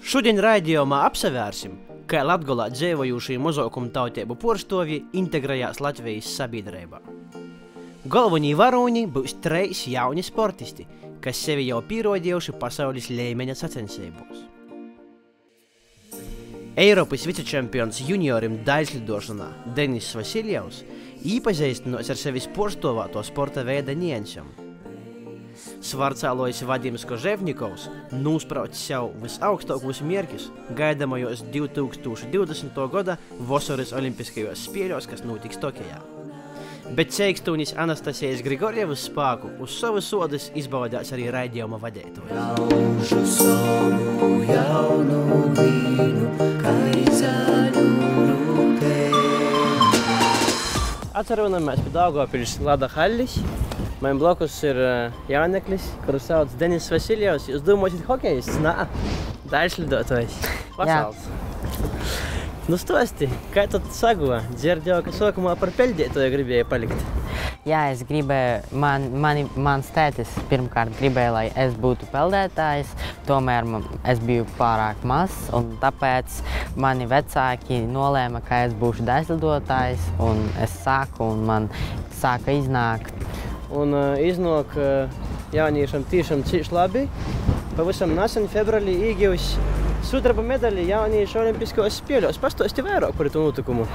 Šodien raidījumā apsevērsim, kā Latgolā dzīvojušie mazākumu tautību pārstāvji integrējās Latvijas sabiedrībā. Galvenie varoņi būs 3 jauni sportisti, kas sevi jau pierādījuši pasaules līmeņa sacensībos. Eiropas vicečempions juniorim daļslidošanā Denis Vasiljevs īpazīstinos ar sevis pārstāvēto sporta veida niansiem. Svarcālojs Vadims Koževnikovs nūsprauc sev visaugstākos mērķus gaidamajos 2020. gada vasaras olimpiskajos spēļos, kas notiks Tokijā. Bet ceikstūnis Anastasijas Grigorjevas spēku uz savas sodas izbaudās arī raidījuma vadītājs. Laužu savu jaunu vīnu, kaizaļu rūtēm. Atceronamies pie Daugavpils Lada hallis. Man blakus ir jauneklis, kuru sauc Denis Vasiljevs. Jūs domājat, hokejists? Nā, daļslidotojs. Pasaules. Nu stosti, kā tad sago? Dzirdēju, ka sākumā par peļdētoju gribēja palikt. Jā, es gribēju, mans tētis pirmkārt gribēja, lai es būtu peldētājs, tomēr es biju pārāk mazs, un tāpēc mani vecāki nolēma, ka es būšu daļslidotājs, un es sāku, un man sāka iznākt. Un iznāk jauniešam tiešām cīši labi. Pavisam nesen februārī iegūs sudraba medaļu jauniešu olimpiskajos spēļos. Pastāsti vairāk par to notikumu.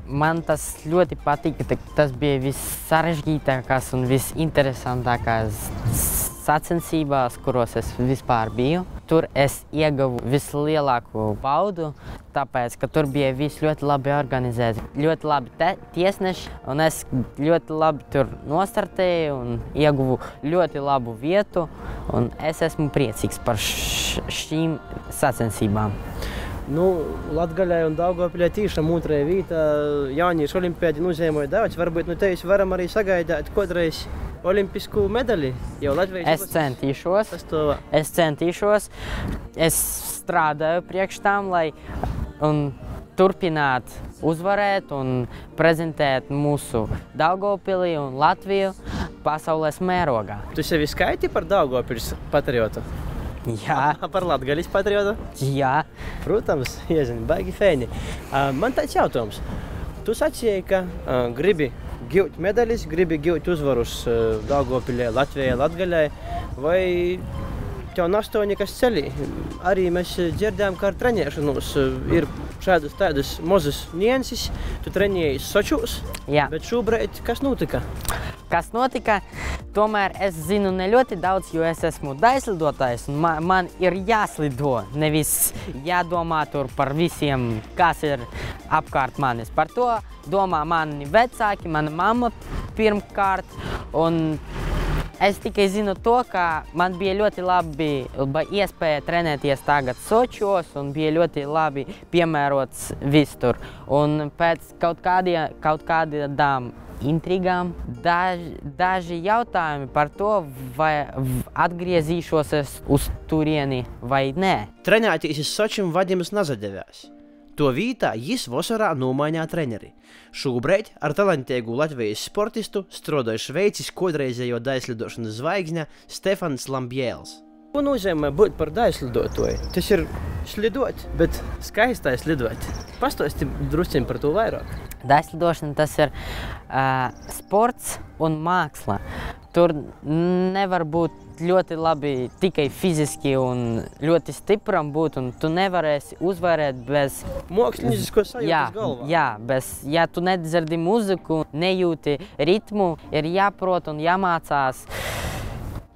Man tas ļoti patika. Tas bija vissarežģītākās un visinteresantākās sacensībās, kuros es vispār biju. Tur es ieguvu vislielāko baudu, tāpēc, ka tur bija viss ļoti labi organizēts, ļoti labi tiesneši, un es ļoti labi tur nostartēju un ieguvu ļoti labu vietu, un es esmu priecīgs par šīm sacensībām. Nu, Latgaļai un Daugavpilī tiešām otrajā vietā jauniešu olimpiādi nozīmēja daudz. Varbūt no tevis varam arī sagaidāt kādreiz olimpisku medaļu jau Latvijas. Es centīšos. Es strādāju priekš tām, lai turpināt uzvarēt un prezentēt mūsu Daugavpili un Latviju pasaules mērogā. Tu sevi skaiti par Daugavpiļas patriotu? Jā. Par Latgaļas patriotu? Jā. Protams, iezini, baigi feini. Man tāds jautājums. Tu sacīji, ka gribi gūt medaļas, gribi gūt uzvarus Daugavpilī, Latvijai, Latgaļai, vai tev nastoņi kas ceļī? Arī mēs dzirdējām, ka ar trenēšanos ir šādas tādas mazas nianses. Tu trenējies Sočūs, bet šobrīd kas notika? Kas notika? Tomēr es zinu ne ļoti daudz, jo es esmu daļslidotājs un man ir jāslido, nevis jādomā tur par visiem, kas ir apkārt manis. Par to domā mani vecāki, mana mamma pirmkārt, un es tikai zinu to, ka man bija ļoti labi iespēja trenēties tagad Sočos un bija ļoti labi piemērots viss tur. Un pēc kaut kādām intrigām, daži jautājumi par to, vai atgriezīšos uz turieni vai nē. Trenēties uz Sočim Vadims nazadevās. To vietā jis vasarā nomainīja treneri. Šobrīd ar talantīgu Latvijas sportistu strādāja Šveicis kādreizējo daļslidošanas zvaigzne Stefans Lambjēls. Ko nozīmē būt par daļslidotoju? Tas ir slidot, bet skaistai slidot. Pastāsti drusciņ par to vairāk. Daļslidošana tas ir sports un māksla. Tur nevar būt ļoti labi tikai fiziski un ļoti stipram būt, un tu nevarēsi uzvarēt bez mākslinieckā sajūtas galvā. Jā, ja tu nedzirdi muziku, nejūti ritmu, ir jāprot un jāmācās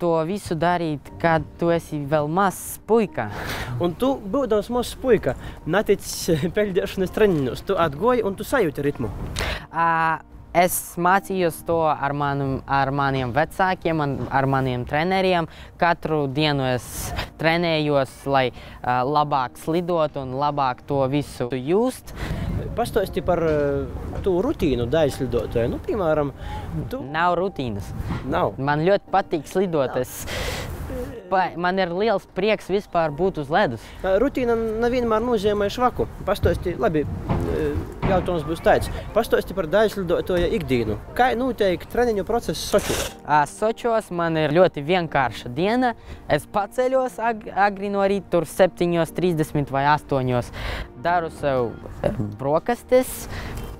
to visu darīt, kad tu esi vēl mazs puika. Un tu, būdams mazs puika, neticis peļdēšanas treniņos, tu atgoji un tu sajūti ritmu? Es mācījos to ar maniem vecākiem, ar maniem treneriem. Katru dienu es trenējos, lai labāk slidot un labāk to visu just. Pastāsti par tu rutīnu daļslidotāju. Nu, piemēram, Nav rutīnas. Nav. Man ļoti patīk slidot. Man ir liels prieks vispār būt uz ledus. Rutīna nevienmēr nozīmē švaku. Pastāsti, labi, jautājums būs tāds. Pastāsti par daļslidotāja ikdienu. Kā notiek treniņu process Sočos? Sočos man ir ļoti vienkārša diena. Es paceļos agri no rīta, tur 7:30 vai 8:00. Daru sev brokastis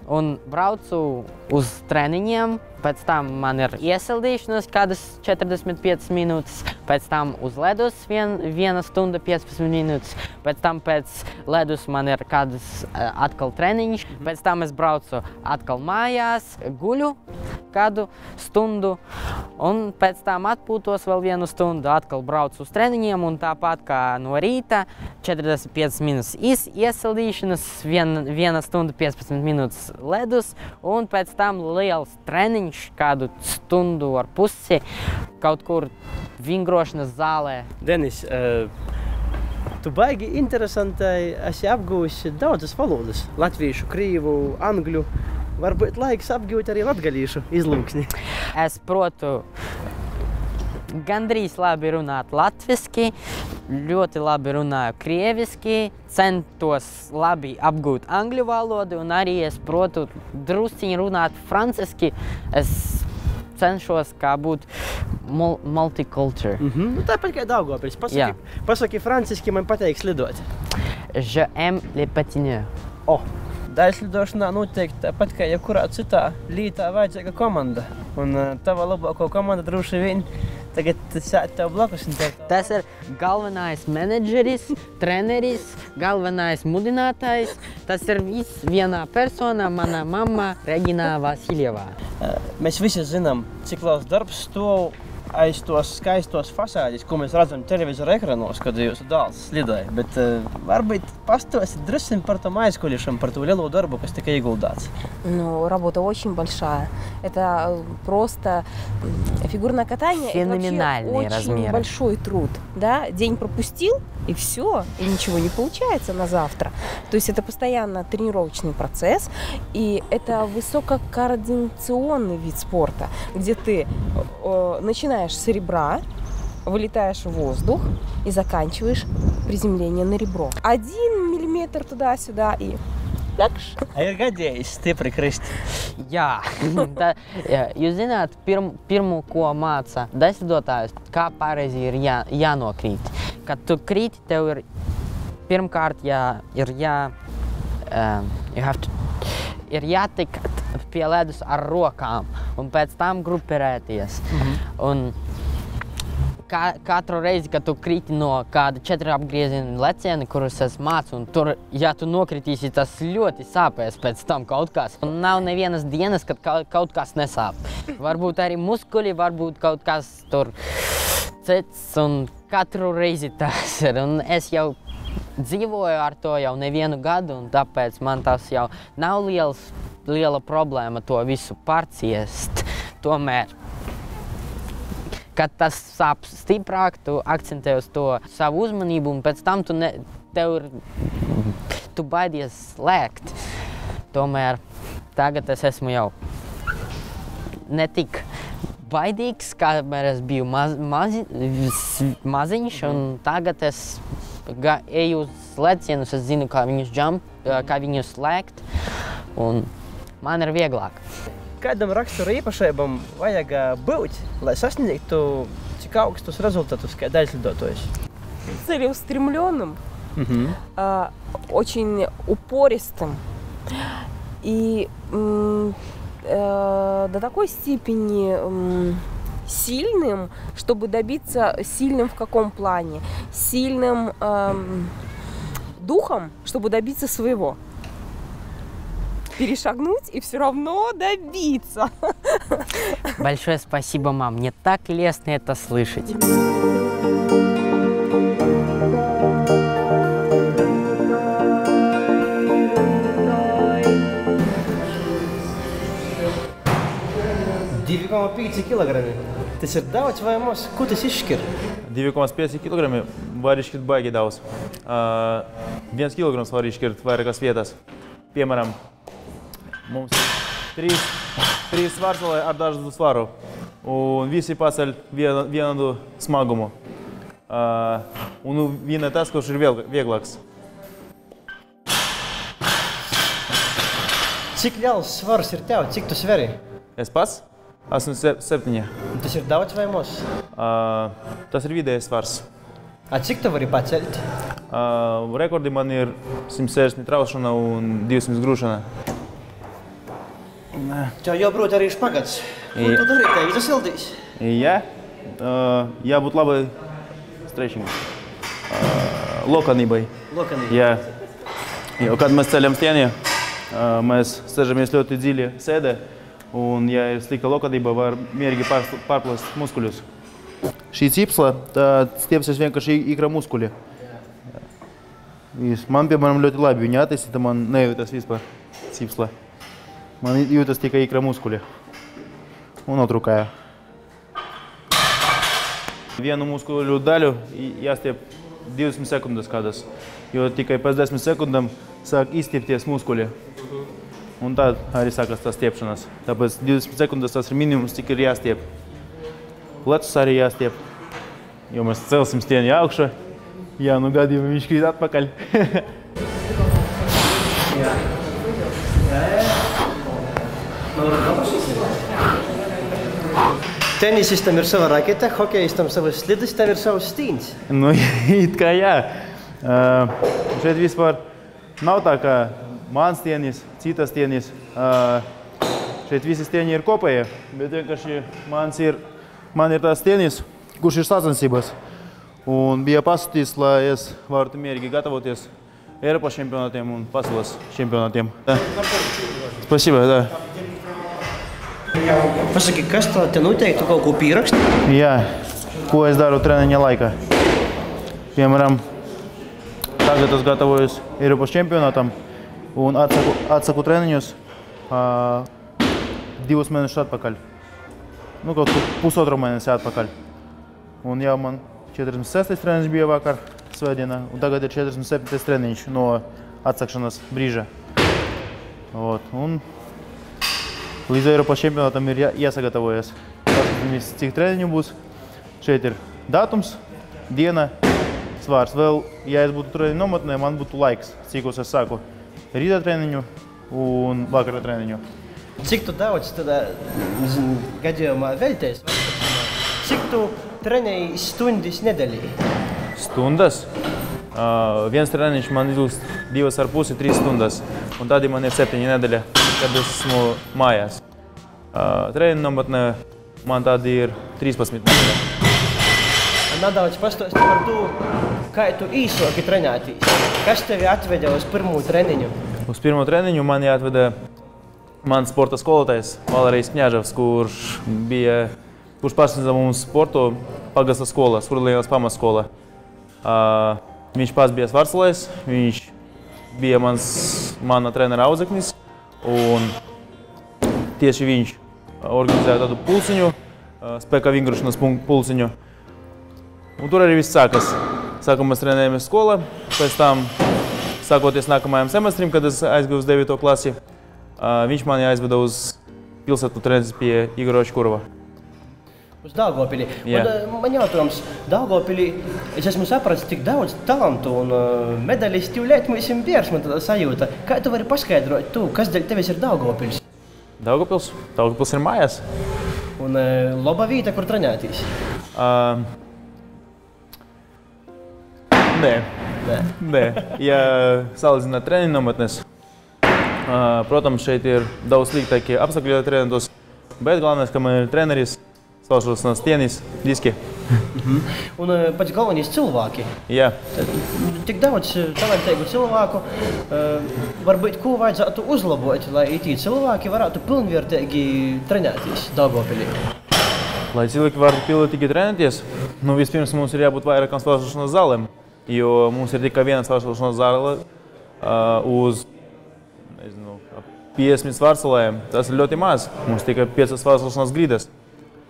un braucu uz treniņiem. Pēc tam man ir iesildīšanas kādas 45 minūtes, pēc tam uz ledus 1 stunda 15 minūtes, pēc tam pēc ledus man ir kādas atkal treniņš, pēc tam es braucu atkal mājās, guļu kādu stundu un pēc tam atpūtos vēl 1 stundu, atkal braucu uz treniņiem un tāpat kā no rīta 45 minūtes iesildīšanas, 1 stunda 15 minūtes ledus un pēc tam liels treniņš kādu stundu ar pusi kaut kur vingrošanas zālē. Denis, tu baigi interesantai esi apgūsi daudzas valodas. Latviešu, krīvu, angļu. Varbūt laiks apgūt arī latgalīšu izlūksni. Es protu gandrīz labi runāt latviski, ļoti labi runāju krieviski, centos labi apgūt angļu valodu un arī es protu drusciņi runāt franciski. Es cenšos kā būt multiculture. Nu, tāpat kā Daugavpils. Pasaki franciski, man pateiks lidot. Je aime les patineurs. Daļslidošanā noteikti tāpat kā jebkurā citā lītā vajadzīga komanda. Un tava labāko komanda droši vien tagad sēd tev blakus. Tas ir galvenais menedžeris, treneris, galvenais mudinātājs. Tas ir viss vienā personā, mana mamma Regina Vasiljeva. Mēs visi zinām, cik liels darbs stov aiz tos skaistos fasādis, ko mēs redzam televizora ekranos, kad jūsu dēls slidoja. Bet varbūt pastāstīt drusciņ par tom aizkulisam, par to lielo darbu, kas tika ieguldāts. Ну, работа очень большая. Это просто фигурное катание. Феноменальные это вообще размеры. очень большой труд. Да? День пропустил, и все, и ничего не получается на завтра. То есть это постоянно тренировочный процесс, и это высококоординационный вид спорта, где ты начинаешь с ребра, вылетаешь в воздух и заканчиваешь приземление на ребро. 1 миллиметр туда-сюда и... Ir gadījis stipri krist. Jā, jūs zināt, pirmo, ko māca daļslidotājus, kā pareizi ir jānokrīt. Kad tu krīti, tev ir pirmkārt ir jātik pie ledus ar rokām un pēc tam grupirēties. Un katru reizi, kad tu krīti no kāda 4 apgrieziena leciena, kurus es mācu, un tur, ja tu nokritīsi, tas ļoti sāpēs pēc tam kaut kas. Un nav nevienas dienas, kad kaut kas nesāp. Varbūt arī muskuļi, varbūt kaut kas tur cits, un katru reizi tas ir. Un es jau dzīvoju ar to jau nevienu gadu, un tāpēc man tas jau nav liela problēma to visu pārciest. Tomēr, kad tas sāp stiprāk, tu akcentē uz to savu uzmanību, un pēc tam tu baidies slēgt. Tomēr tagad es esmu jau ne tik baidīgs, kamēr es biju maziņš, un tagad es eju uz lecienus, es zinu, kā viņus slēgt, un man ir vieglāk. Kādam rakstura īpašībam vajag būt, lai sasniegtu cik augstus rezultātus kā daļslidotājs? Целеустремленным, очень упористым и до такой степени сильным, чтобы добиться сильным в каком плане? Сильным духом, чтобы добиться своего. Перешагнуть и все равно добиться. Большое спасибо, мам. Мне так лестно это слышать. Kilogrami. Tas ir daudz vai maz? Ko tas izšķir? 2,5 kg var izšķirt baigi daudz. 1 kg var izšķirt vairākas vietas. Piemēram, mums ir 3 svārsolē ar dažādu svaru. Un visi paceļ vienādu smagumu. Un viena tas, kurš ir vieglāks. Cik liels svars ir tev? Cik tu sveri? Es pats esmu 7. Tas ir daudz vai maz? Tas ir vidējais svars. Cik tu vari pacelt? Rekordi man ir 160 traušana un 200 grūšana. Tev jābūt arī špagats. Ko tu dari? Tev izsildīs? Jā, jābūt labai stretching. Lokanībai. Lokanībai. Jā. Jo, kad mēs ceļam stieni, mēs sēžamies ļoti dziļi sēdē. Un, ja ir slikta lokanība, var mierīgi pārplast muskuļus. Šī cipsla, tad stiepsies vienkārši ikra muskuļi. Man, piemēram, ļoti labi viņa attīstīta, man nejūtas vispār cipsla. Man jūtas tikai ikra muskuļi. Un otrukāja. Vienu muskuļu daļu jāstiep 20 sekundes kādas, jo tikai pēc 10 sekundām sāk izstiepties muskuļi. Un tad arī sākas tās stiepšanas. Tāpēc 20 sekundes tas ir minimums, cik ir jāstiep. Plecus arī jāstiep, jo mēs celsim stieni augšā. Jā, nu gadījumā viņš krīt atpakaļ. Tenisistam ir sava raketa, hokejistam savas slidis, tev ir savs stīns. Nu, it kā jā. Šeit vispār nav tā, kā mans tienis, citas tienis. Šeit visi stieni ir kopēji, bet vienkārši man ir tās tienis, kurš ir sacensības. Un bija pasūtījis, lai es varu mierīgi gatavoties Eiropas čempionātiem un pasaules čempionātiem. Spasībā, da. Pasaki, kas te notiek? Tu kaut ko pieraksti? Jā, ko es daru treniņa laikā. Piemēram, tagad es gatavojos Eiropas čempionātam un atsaku treniņus 2 mēnešus atpakaļ. Nu, kaut pusotru mēnesi atpakaļ. Un jau man 46. treniņš bija vakar svētdienā, un tagad ir 47. treniņš no atsakšanas brīža. Un līdz Eiropas čempionātam ir jāsagatavojas. Paskatīsimies, cik treniņu būs. Šeit ir datums, diena, svārs. Vēl, ja es būtu treniņu nometnē, man būtu laiks, cikos es sāku rīta treniņu un vakara treniņu. Cik tu daudz tādā gadījumā velties? Cik tu trenēji stundas nedēļā? Stundas? Viens treniņš man ilgst 2,5–3 stundas. Un tad man ir 7 nedēļa, kad es esmu mājās. Treniņu nometnē man tādi ir 13 nedēļa. Nedaudz pastāsti par to, kā tu īsoki trenētīs. Kas tevi atveda uz pirmo treniņu? Uz pirmo treniņu mani atveda mans sporta skolotājs Valērijas Kņaževs, kurš pārsniedza mums sportu pagasta skolā, Skurlienas pamatskola. Viņš pats bija svarcelējs, viņš bija mana trenera audzeknis, un tieši viņš organizēja tādu pulciņu, spēka vingrošanas pulciņu. Un tur arī viss sākas. Sākumā mēs trenējamies skolā, pēc tam, sākoties nākamajam semestrim, kad es aizgāju uz 9. klasi, viņš mani aizveda uz pilsētu treneris pie Igora Škurova. Uz Daugavpili. Man jautājums, Daugavpilī es esmu sapratis tik daudz talantu un medalisti jūlēt mums bieži, man tāda sajūta. Kā tu vari paskaidrot tu, kas dēļ tevis ir Daugavpils? Daugavpils ir mājās. Un laba vieta, kur trenētīs? Nē. Ja salīdzināt treniņu nometnes, protams, šeit ir daudz sliktākie apstākļi, lai trenētos, bet galvenais, ka man ir treneris, spēlēšanas tienis, diski. Un pats galvenais cilvēki. Jā. Tik daudz talantīgu cilvēku, varbūt ko vajadzētu uzlabot, lai tī cilvēki varētu pilnvērtīgi trenēties Daugavpilī? Lai cilvēki varētu pilnvērtīgi trenēties, vispirms mums ir jābūt vairākām spēlēšanas zālēm, jo mums ir tikai viena spēlēšanas zāle uz 50 svarcelējiem. Tas ir ļoti maz. Mums tikai 5 spēlēšanas grīdas.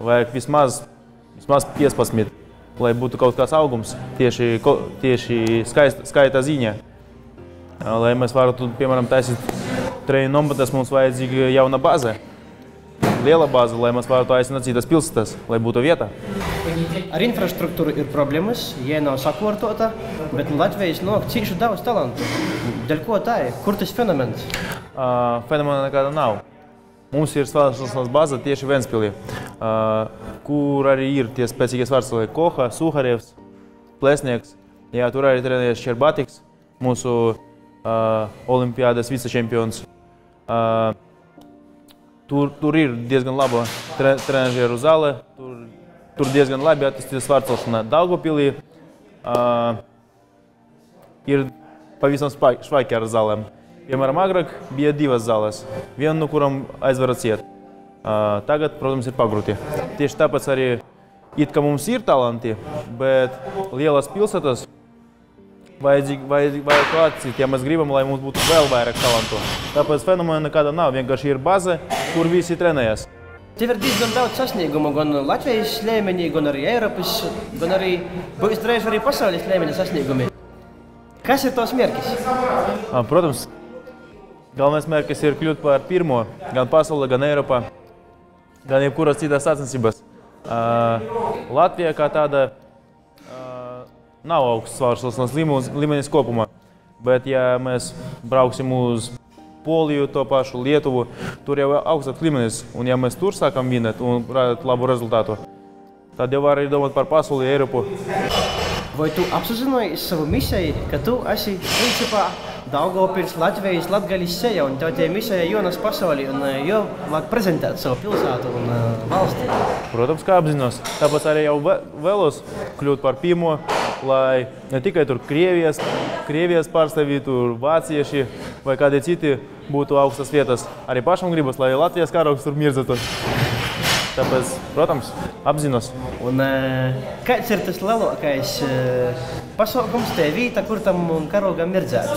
Vajag vismaz 15, lai būtu kaut kāds augums tieši skaita ziņā. Lai mēs varētu, piemēram, taisīt treniņu nometnes, mums vajadzīga jauna bāze. liela bāze, lai mēs varētu aicināt citas pilsētas, lai būtu vieta. Ar infrastruktūru ir problēmas, ja nav sakārtota, bet Latvijas nāk cīši daudz talantu. Dēļ ko tā ir? Kur tas fenomens? Fenomena nekāda nav. Mums ir svārcelšanas bāze tieši Ventspilī, kur arī ir tie spēcīgie svārcēlēji Koha, Suharevs, Plesnieks. Jā, tur arī trenējies Šerbatiks, mūsu olimpiādas vicečempions. Tur ir diezgan laba trenažieru zāle, tur diezgan labi attīstīta svārcelšana. Daugavpilī ir pavisam švaiki ar zālēm. Piemēram, agrāk bija 2 zāles, viena no kurām aizvara ciet. Tagad, protams, ir pagrūti. Tieši tāpēc arī it kā mums ir talanti, bet lielas pilsētas vajag atcīt, ja mēs gribam, lai mums būtu vēl vairāk talantu. Tāpēc fenomena nekāda nav, vienkārši ir bāze, kur visi trenējas. Tev ir diezgan daudz sasniegumu gan Latvijas līmenī, gan arī Eiropas, gan arī būs drīz arī pasaules līmeņa sasniegumi. Kas ir tos mērķis? Protams, galvenais mērķis ir kļūt par pirmo gan pasaulē, gan Eiropā, gan jebkuras citas sacensības. Latvija kā tāda nav augsts svārcelšanas līmenis kopumā, bet ja mēs brauksim uz Poliju, to pašu Lietuvu, tur jau augstāks līmenis, un ja mēs tur sākam vinēt un rādīt labu rezultātu, tad jau var arī domāt par pasauli, Eiropu. Vai tu apzinājies savu misiju, ka tu esi principā Daugavpils, Latvijas, Latgaļas seja, un tev tie misija jonas pasaulī un jau vajag prezentēt savu pilsētu un valsti? Protams, kā apzinos. Tāpēc arī jau vēlos kļūt par pirmo, lai ne tikai tur Krievijas pārstāvji, tur vācieši vai kādi citi būtu augstas vietas. Arī pašam gribas, lai Latvijas karogs tur mirzētu. Tāpēc, protams, apzinos. Un kāds ir tas lielākais pasaukums, te vieta, kur tam karogam mirdzēt?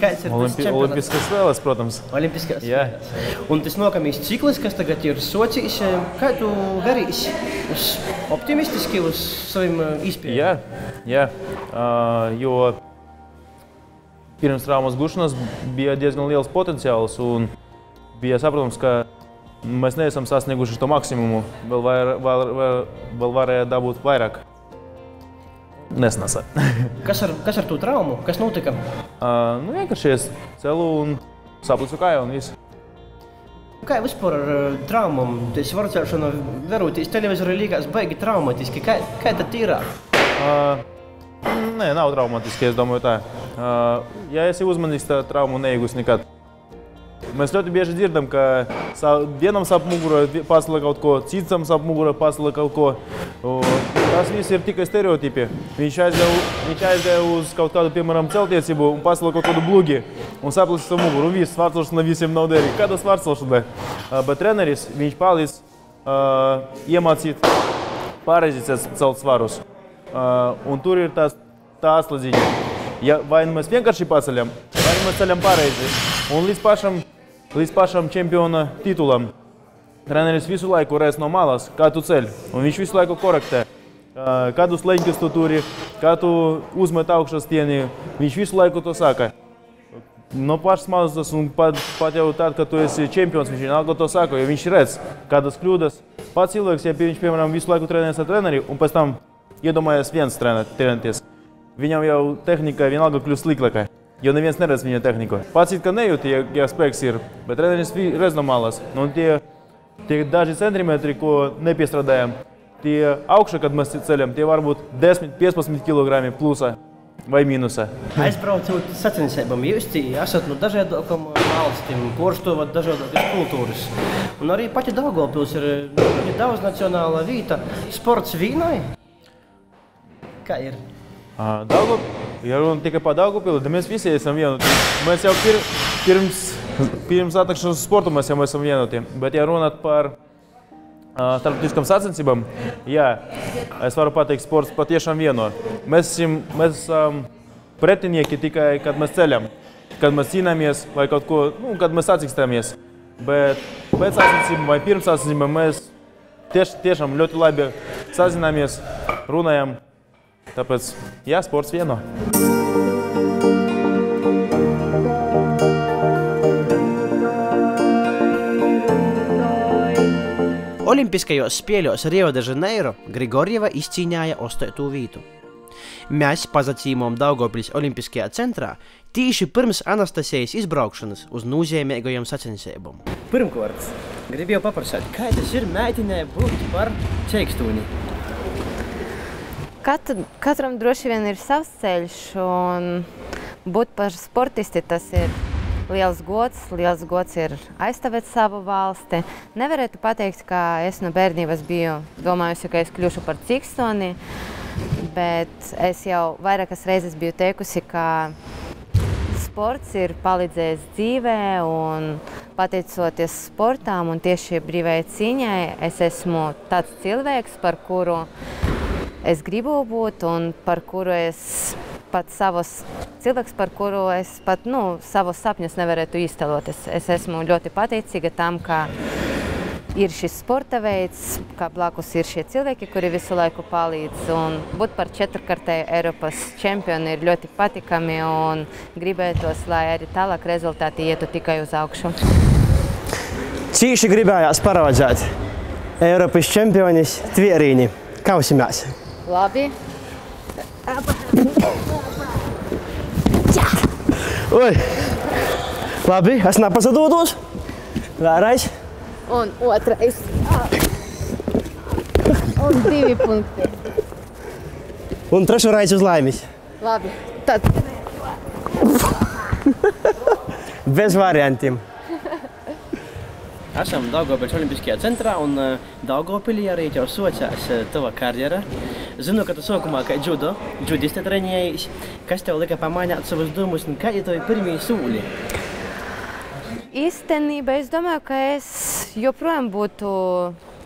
Kāds ir tas čempionāts? Olimpiskās spēles, protams. Olimpiskās Jā. spēles. Un tas nākamais ciklis, kas tagad ir socijas, kā tu verīsi? Optimistiski uz saviem izpējiem? Jā. Jo pirms traumas gušanas bija diezgan liels potenciāls un bija saprotams, ka mēs neesam sasnieguši to maksimumu, vēl varēja dabūt vairāk. Nesnasa. Kas ar to traumu? Kas notika? Vienkārši es celu un saplicu kāju un viss. Kā vispār ar traumām? Es varcēšanu veroties televizori līgās baigi traumatiski. Kā tad ir? Nē, nav traumatiski, es domāju tā. Ja esi uzmanīgs, tad traumu neiegūsi nekad. Mēs ļoti bieži dzirdam, ka vienam sāp mugura pasala kaut ko, citam sāp mugura pasala kaut ko. Tas viss ir tikai stereotipi. Viņš aizgāja uz kaut kādu, piemēram, celtniecību un pasala kaut kādu blugi un saplisa savu muguru. Un viss, svārcelšana visiem nav derīga. Kāda svārcelšana? Bet treneris, viņš palīdz iemācīt pareizi celt svarus. Un tur ir tā atslēdziņa. Ja vai mēs vienkārši paceļam, vai mēs ceļam pareizi. Un līdz pašam čempiona titulam treneris visu laiku redz no malas, kā tu ceļ. Un viņš visu laiku korektē. Kādus leņķus tu turi, kā tu uzmet augšā stieni, viņš visu laiku to saka. No pašas mazas un pat jau tad, kad tu esi čempions, viņš vienalga to saka, jo viņš redz kādas kļūdas. Pats cilvēks, ja viņš, piemēram, visu laiku trenēs ar treneri un pēc tam iedomājies viens trenēties, viņam jau tehnika vienalga kļūst sliklākai. Jo neviens neredz viņa tehniku. Pats it kā nejūti, ja spēks ir, bet treneris redz no malas. Un tie daži centimetri, ko nepiestrādājam, tie augšā, kad mēs ceļam, tie var būt 10-15 kg plusa vai mīnusa. Aizbraucot sacensībām, jūs esat no dažādākām valstīm, porštovat dažādākas kultūras. Un arī pati Daugavpils ir daudz nacionāla vieta. Sports vīnai? Kā ir? Ja runa tikai par Daugavpili, tad mēs visi esam vienoti. Mēs jau pirms atnākšanas sportu mēs jau esam vienoti. Bet ja runāt par starptautiskām sacensībām, jā, es varu pateikt, sports patiešām vieno. Mēs esam pretinieki tikai, kad mēs ceļam, kad mēs cīnāmies vai kaut ko, kad mēs sacīkstamies. Bet pēc sacensībām vai pirms sacensībām mēs tiešām ļoti labi sazināmies, runājam. Tāpēc, jā, sports vieno. Olimpiskajos spēļos Rio de Janeiro Grigorjeva izcīņāja 8. vītu. Mēs pazacīmojam Daugavpiļas Olimpiskajā centrā tīši pirms Anastasijas izbraukšanas uz nozīmīgajiem sacensībām. Pirmkārt, gribu jau paprasāt, kā tas ir meitenei būt par ceikstūni? Katram droši vien ir savs ceļš, un būt par sportisti tas ir liels gods ir aizstāvēt savu valsti. Nevarētu pateikt, ka es no bērnības biju domājusi, ka es kļūšu par cikstoni, bet es jau vairākas reizes biju teikusi, ka sports ir palīdzējis dzīvē, un pateicoties sportām un tieši brīvajai cīņai, es esmu tāds cilvēks, par kuru es gribu būt un par kuru es pat cilvēks, par kuru es pat savus sapņus nevarētu iztēlot. Es esmu ļoti pateicīga tam, ka ir šis sporta veids, ka blakus ir šie cilvēki, kuri visu laiku palīdz. Un būt par 4-kartēju Eiropas čempioni ir ļoti patikami un gribētos, lai arī tālāk rezultāti ietu tikai uz augšu. Cīši gribējās paraudzēt Eiropas čempionis Tvierīni. Kausimies! Labi. Oi! Labi, es nepasadūdos. Vēlreiz. Un otrais. Un 2 punkti. Un trešo reizi uz laimis. Labi, tad. Bez variantiem. Esam Daugavpiļas Olimpiskajā centrā, un Daugavpilī arī jau socās tava karjera. Zinu, ka tu sākumā kā džudiste trenējies. Kas tev lika pamainīt savus domus un kādi tevi pirmie sūļi? Īstenībā es domāju, ka es joprojām būtu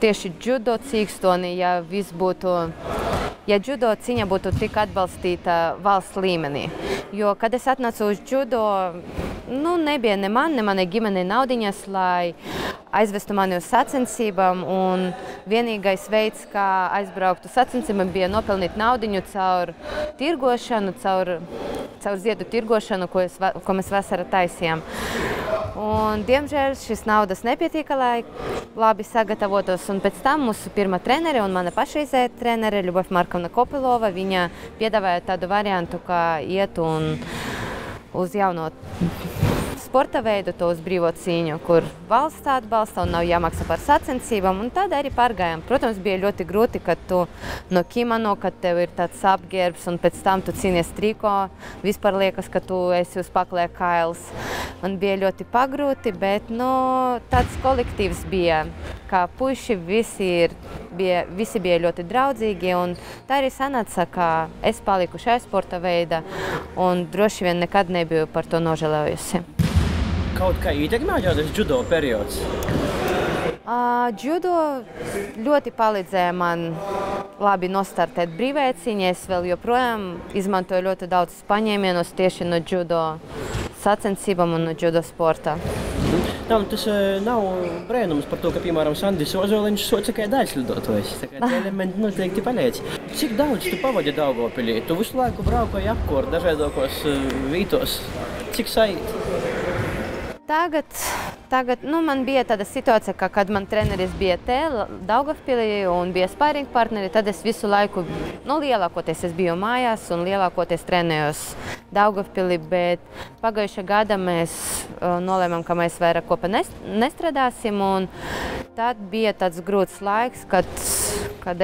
tieši džudo cīkstoni, ja džudo cīņa būtu tik atbalstīta valsts līmenī. Jo, kad es atnācu uz džudo, nebija ne manai ģimenei naudiņas, lai aizvestu mani uz sacensībām, un vienīgais veids, kā aizbrauktu sacensībām, bija nopelnīt naudiņu caur tirgošanu, caur ziedu tirgošanu, ko mēs vasarā taisījām. Un, diemžēl šis naudas nepietika, lai labi sagatavotos, un pēc tam mūsu pirmā trenere un mana pašreizējā trenere, Ļubov Markovna Kopilova, viņa piedāvāja tādu variantu, kā iet uz jauno sporta veidu, to uz brīvo cīņu, kur valsts atbalsta un nav jāmaksā par sacensībām, un tad arī pārgājām. Protams, bija ļoti grūti, kad tu no kimono, kad tev ir tāds apģērbs, un pēc tam tu cīnies triko, vispār liekas, ka tu esi uz paklē kails. Man bija ļoti pagrūti, bet tāds kolektīvs bija, kā puiši visi bija ļoti draudzīgi, un tā arī sanāca, ka es paliku šajā sporta veidā, un droši vien nekad nebiju par to nožēlojusi. Kaut kā ietekmēja tas džudo periods? Džudo ļoti palīdzēja man labi nostartēt brīvajā cīņā. Es vēl joprojām izmantoju ļoti daudz paņēmienus tieši no džudo sacensībām un no džudo sporta. Tas nav brēnums par to, ka, piemēram, Sandis Ozoliņš soca kā daļslidotojs. Tā kā tie elementi noteikti paliec. Cik daudz tu pavadi Daugavpilī? Tu visu laiku braukoji apkārt dažādākos vītos. Cik sajūt? Tagad man bija tāda situācija, ka, kad man treneris bija Daugavpilī un bija sparring partneri, tad es visu laiku, lielākoties es biju mājās un lielākoties trenējos Daugavpilī, bet pagājušā gada mēs nolēmām, ka mēs vairāk kopā nestrādāsim, un tad bija tāds grūts laiks, kad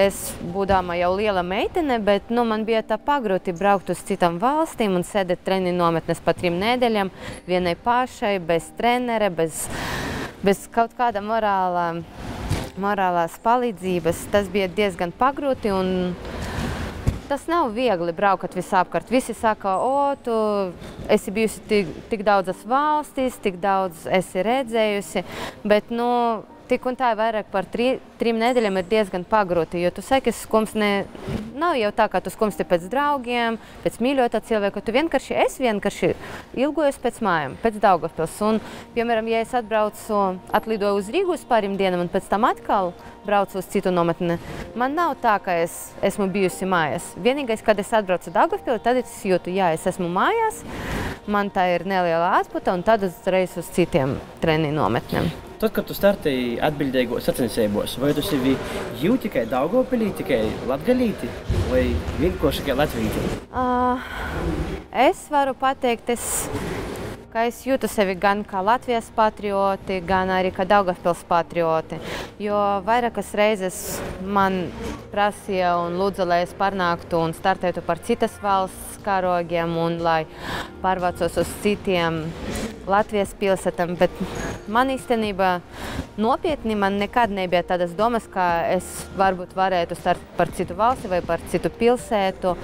es būdama jau liela meitene, bet man bija tā pagrūti braukt uz citām valstīm un sēdēt treniņu nometnes pa 3 nedēļām vienai pašai, bez trenere, bez kaut kāda morālās palīdzības. Tas bija diezgan pagrūti, un tas nav viegli braukt visapkārt. Visi saka, tu esi bijusi tik daudzas valstīs, tik daudz esi redzējusi, bet tik un tā vairāk par 3 nedēļām ir diezgan pagrūti, jo tu saki, nav jau tā, kā tu skumsti pēc draugiem, pēc mīļotā cilvēka, es vienkārši ilgojos pēc mājām, pēc Daugavpils. Un, piemēram, ja es atlidoju uz Rīgu uz pāriem dienām un pēc tam atkal braucu uz citu nometni, man nav tā, ka es esmu bijusi mājās. Vienīgais, kad es atbraucu Daugavpili, tad es jūtu, es esmu mājās, man tā ir neliela atpūta un tad uzreiz uz citiem treniņu nometnēm. Tad, kad tu startēji atbildīgos sacensībos, vai tu sevi jūti tikai Daugavpilī, tikai latgalīti, vai vienkārši tikai latvīti? Es varu pateikt, ka es jūtu sevi gan kā Latvijas patrioti, gan arī kā Daugavpils patrioti. Jo vairākas reizes man prasīja un lūdza, lai es pārnāktu un startētu par citas valsts karogiem un lai pārvācos uz citiem Latvijas pilsētām. Bet man īstenībā nopietni man nekad nebija tādas domas, ka es varbūt varētu startēt par citu valsti vai par citu pilsētu.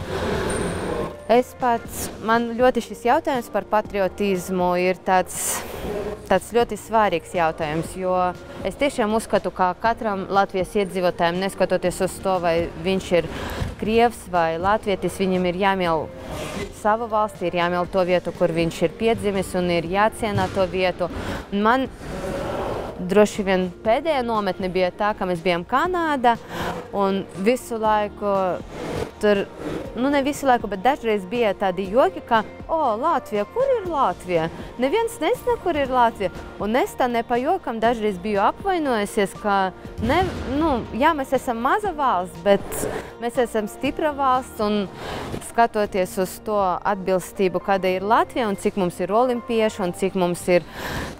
Man ļoti šis jautājums par patriotismu ir tāds ļoti svarīgs jautājums, jo es tiešām uzskatu, ka katram Latvijas iedzīvotājiem, neskatoties uz to, vai viņš ir krievs vai latvietis, viņam ir jāmīl savu valsti, ir jāmīl to vietu, kur viņš ir piedzimis un ir jācienā to vietu. Man droši vien pēdējā nometne bija tā, ka mēs bijām Kanāda un visu laiku tur, ne visu laiku, bet dažreiz bija tādi joki, ka, Latvija, kur ir Latvija? Neviens nezina, kur ir Latvija. Un es tā nepajokam dažreiz biju apvainojusies, ka, jā, mēs esam maza valsts, bet mēs esam stipra valsts un skatoties uz to atbilstību, kāda ir Latvija un cik mums ir olimpiešu un cik mums ir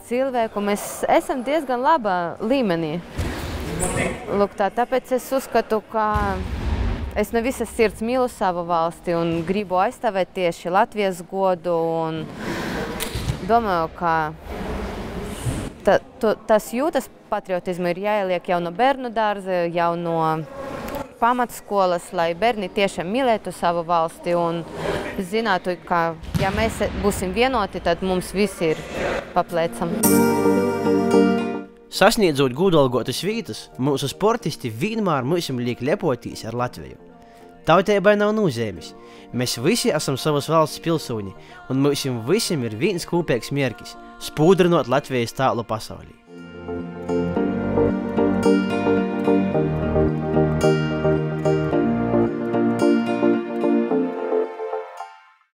cilvēku, mēs esam diezgan labā līmenī. Lūk, tāpēc es uzskatu, ka es no visas sirds mīlu savu valsti un gribu aizstāvēt tieši Latvijas godu un domāju, ka tas jūtas patriotismu ir jāieliek jau no bērnu dārza, jau no pamatskolas, lai bērni tiešām mīlētu savu valsti un zinātu, ka ja mēs būsim vienoti, tad mums visi ir paplēcam. Sasniedzot gūdalgotas vītas, mūsu sportisti vienmēr mūsim liek lepotīs ar Latviju. Tauteibai nav nozīmes. Mēs visi esam savas valsts pilsūņi, un mūsim visiem ir viens kopīgs mērķis – spūdrinot Latvijas tēlu pasaulī.